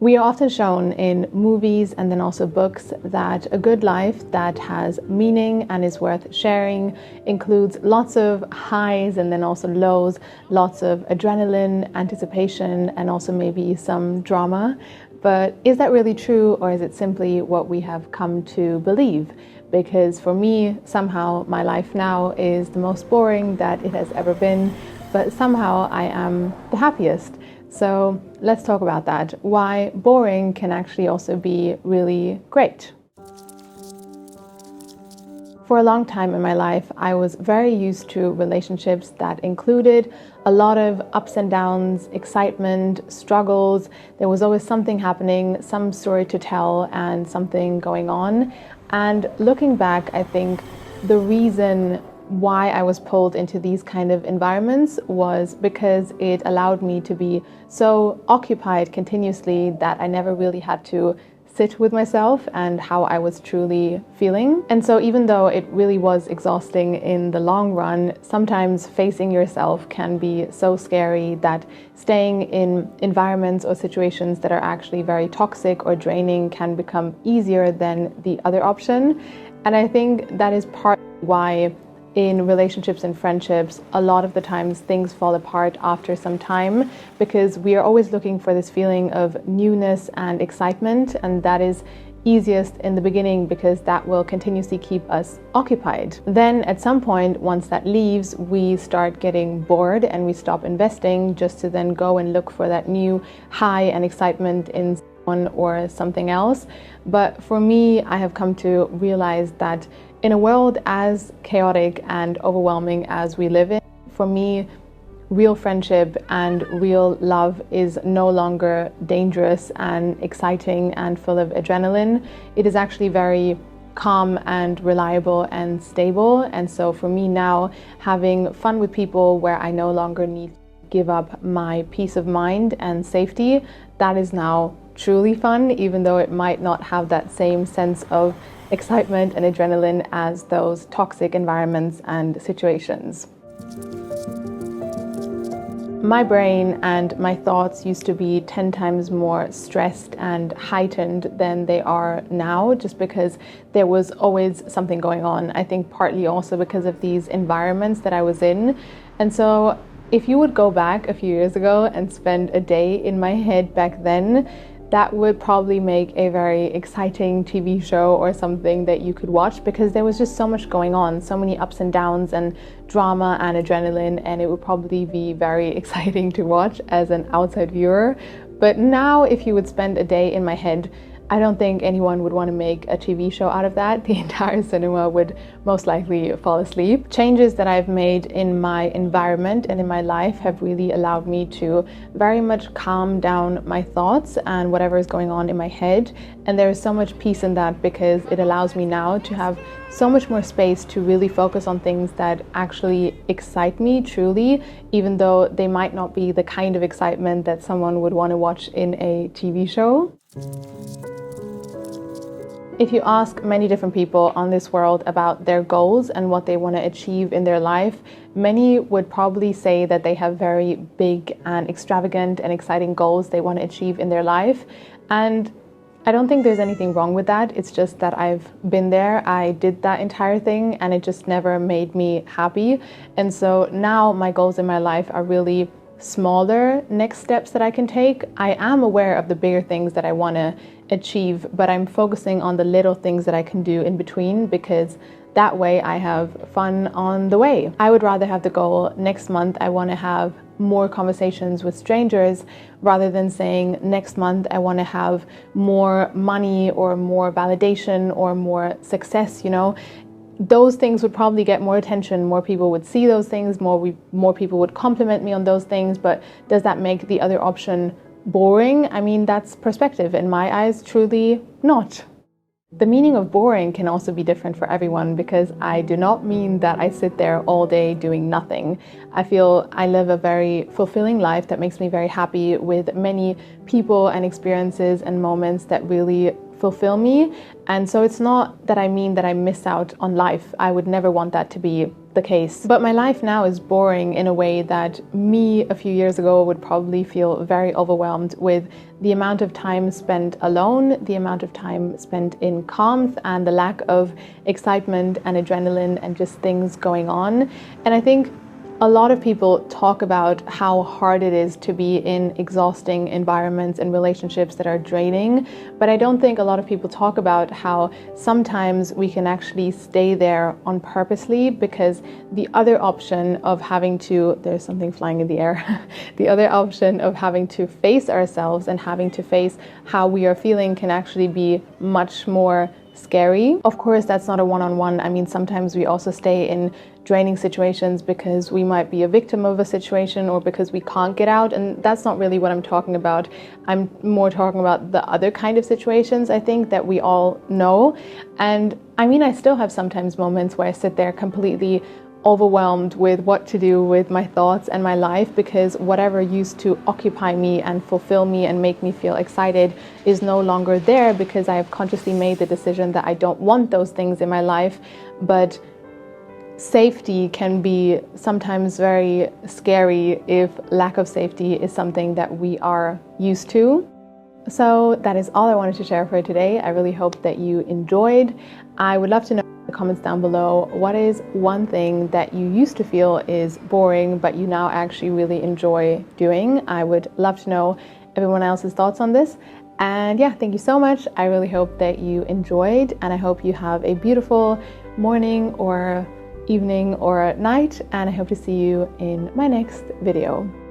We are often shown in movies and then also books that a good life that has meaning and is worth sharing includes lots of highs and then also lows, lots of adrenaline, anticipation, and also maybe some drama. But is that really true, or is it simply what we have come to believe? Because for me, somehow my life now is the most boring that it has ever been, but somehow I am the happiest. So let's talk about that. Why boring can actually also be really great. For a long time in my life, I was very used to relationships that included a lot of ups and downs, excitement, struggles. There was always something happening, some story to tell, and something going on. And looking back, I think the reason why I was pulled into these kind of environments was because it allowed me to be so occupied continuously that I never really had to sit with myself and how I was truly feeling. And so even though it really was exhausting in the long run, sometimes facing yourself can be so scary that staying in environments or situations that are actually very toxic or draining can become easier than the other option. And I think that is part why in relationships and friendships, a lot of the times things fall apart after some time, because we are always looking for this feeling of newness and excitement, and that is easiest in the beginning because that will continuously keep us occupied. Then at some point, once that leaves, we start getting bored and we stop investing just to then go and look for that new high and excitement in someone or something else. But for me, I have come to realize that in a world as chaotic and overwhelming as we live in, for me, real friendship and real love is no longer dangerous and exciting and full of adrenaline. It is actually very calm and reliable and stable. And so for me now, having fun with people where I no longer need to give up my peace of mind and safety, that is now truly fun, even though it might not have that same sense of excitement and adrenaline as those toxic environments and situations. My brain and my thoughts used to be 10 times more stressed and heightened than they are now, just because there was always something going on. I think partly also because of these environments that I was in. And so if you would go back a few years ago and spend a day in my head back then, that would probably make a very exciting TV show or something that you could watch, because there was just so much going on, so many ups and downs and drama and adrenaline, and it would probably be very exciting to watch as an outside viewer. But now if you would spend a day in my head, I don't think anyone would want to make a TV show out of that. The entire cinema would most likely fall asleep. Changes that I've made in my environment and in my life have really allowed me to very much calm down my thoughts and whatever is going on in my head. And there is so much peace in that, because it allows me now to have so much more space to really focus on things that actually excite me truly, even though they might not be the kind of excitement that someone would want to watch in a TV show. If you ask many different people on this world about their goals and what they want to achieve in their life, many would probably say that they have very big and extravagant and exciting goals they want to achieve in their life. And I don't think there's anything wrong with that. It's just that I've been there. I did that entire thing and it just never made me happy. And so now my goals in my life are really smaller next steps that I can take. I am aware of the bigger things that I want to achieve, but I'm focusing on the little things that I can do in between, because that way I have fun on the way. I would rather have the goal next month I want to have more conversations with strangers, rather than saying next month I want to have more money or more validation or more success. Those things would probably get more attention, more people would see those things, more people would compliment me on those things, but does that make the other option boring? I mean, that's perspective. In my eyes, truly not. The meaning of boring can also be different for everyone, because I do not mean that I sit there all day doing nothing. I feel I live a very fulfilling life that makes me very happy, with many people and experiences and moments that really fulfill me. And so it's not that I mean that I miss out on life. I would never want that to be the case. But my life now is boring in a way that me a few years ago would probably feel very overwhelmed with the amount of time spent alone, the amount of time spent in comms, and the lack of excitement and adrenaline and just things going on. And I think a lot of people talk about how hard it is to be in exhausting environments and relationships that are draining, but I don't think a lot of people talk about how sometimes we can actually stay there on purposely, because the other option of having to, there's something flying in the air, the other option of having to face ourselves and having to face how we are feeling can actually be much more scary. Of course, that's not a one-on-one. I mean, sometimes we also stay in draining situations because we might be a victim of a situation or because we can't get out, and that's not really what I'm talking about. I'm more talking about the other kind of situations, I think, that we all know. And I mean, I still have sometimes moments where I sit there completely overwhelmed with what to do with my thoughts and my life, because whatever used to occupy me and fulfill me and make me feel excited is no longer there, because I have consciously made the decision that I don't want those things in my life. But safety can be sometimes very scary if lack of safety is something that we are used to. So that is all I wanted to share for today. I really hope that you enjoyed. I would love to know in the comments down below, what is one thing that you used to feel is boring but you now actually really enjoy doing? I would love to know everyone else's thoughts on this. And yeah, thank you so much. I really hope that you enjoyed, and I hope you have a beautiful morning or evening or night, and I hope to see you in my next video.